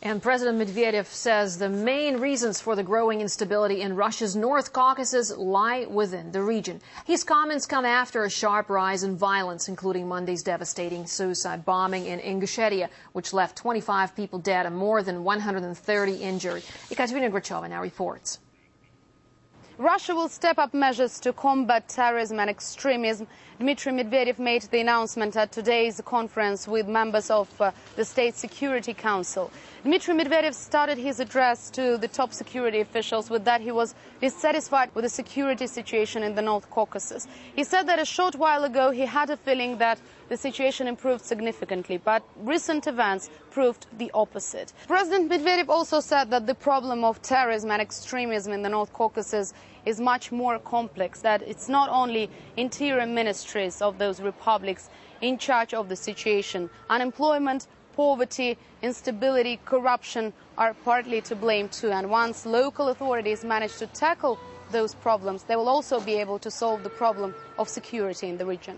And President Medvedev says the main reasons for the growing instability in Russia's North Caucasus lie within the region. His comments come after a sharp rise in violence, including Monday's devastating suicide bombing in Ingushetia, which left 25 people dead and more than 130 injured. Ekaterina Grachova now reports. Russia will step up measures to combat terrorism and extremism. Dmitry Medvedev made the announcement at today's conference with members of the State Security Council. Dmitry Medvedev started his address to the top security officials with that he was dissatisfied with the security situation in the North Caucasus. He said that a short while ago he had a feeling that the situation improved significantly, but recent events proved the opposite. President Medvedev also said that the problem of terrorism and extremism in the North Caucasus is much more complex, that it's not only interior ministries of those republics in charge of the situation. Unemployment, poverty, instability, corruption are partly to blame too, and once local authorities manage to tackle those problems, they will also be able to solve the problem of security in the region.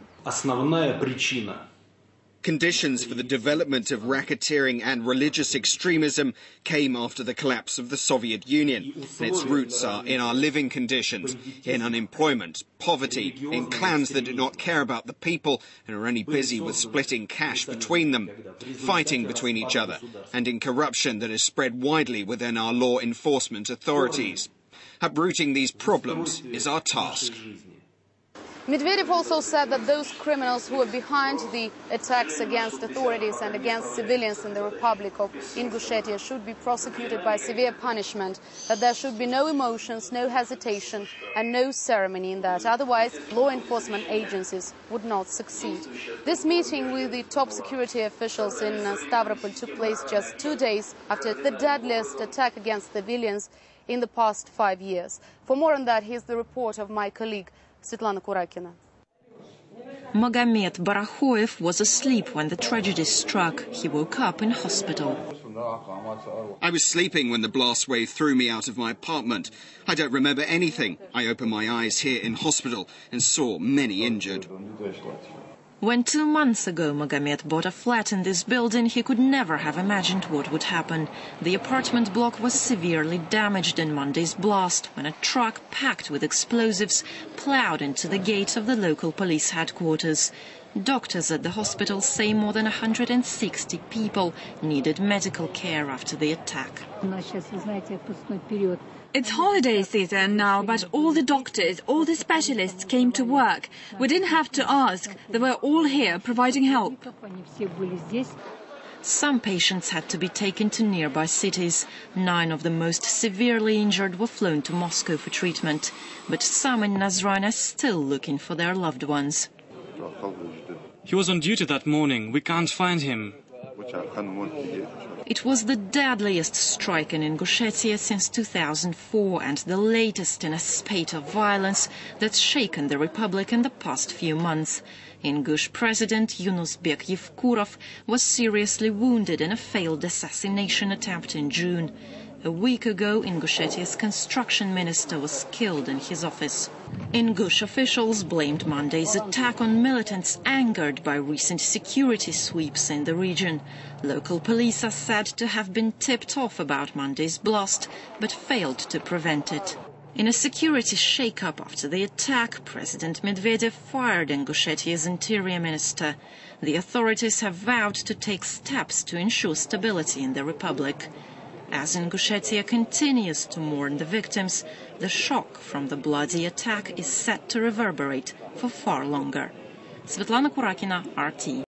Conditions for the development of racketeering and religious extremism came after the collapse of the Soviet Union. And its roots are in our living conditions, in unemployment, poverty, in clans that do not care about the people and are only busy with splitting cash between them, fighting between each other, and in corruption that is spread widely within our law enforcement authorities. Uprooting these problems is our task. Medvedev also said that those criminals who are behind the attacks against authorities and against civilians in the Republic of Ingushetia should be prosecuted by severe punishment, that there should be no emotions, no hesitation and no ceremony in that. Otherwise, law enforcement agencies would not succeed. This meeting with the top security officials in Stavropol took place just 2 days after the deadliest attack against civilians in the past 5 years. For more on that, here's the report of my colleague Svetlana Kurakina. Magomed Barakhoev was asleep when the tragedy struck. He woke up in hospital. I was sleeping when the blast wave threw me out of my apartment. I don't remember anything. I opened my eyes here in hospital and saw many injured. When 2 months ago Magomed bought a flat in this building, he could never have imagined what would happen. The apartment block was severely damaged in Monday's blast when a truck packed with explosives plowed into the gates of the local police headquarters. Doctors at the hospital say more than 160 people needed medical care after the attack. It's holiday season now, but all the doctors, all the specialists came to work. We didn't have to ask. They were all here providing help. Some patients had to be taken to nearby cities. 9 of the most severely injured were flown to Moscow for treatment. But some in Nazran are still looking for their loved ones. He was on duty that morning. We can't find him. It was the deadliest strike in Ingushetia since 2004 and the latest in a spate of violence that's shaken the republic in the past few months. Ingush President Yunusbek Yevkurov was seriously wounded in a failed assassination attempt in June. A week ago, Ingushetia's construction minister was killed in his office. Ingush officials blamed Monday's attack on militants angered by recent security sweeps in the region. Local police are said to have been tipped off about Monday's blast, but failed to prevent it. In a security shake-up after the attack, President Medvedev fired Ingushetia's interior minister. The authorities have vowed to take steps to ensure stability in the republic. As Ingushetia continues to mourn the victims, the shock from the bloody attack is set to reverberate for far longer. Svetlana Kurakina, RT.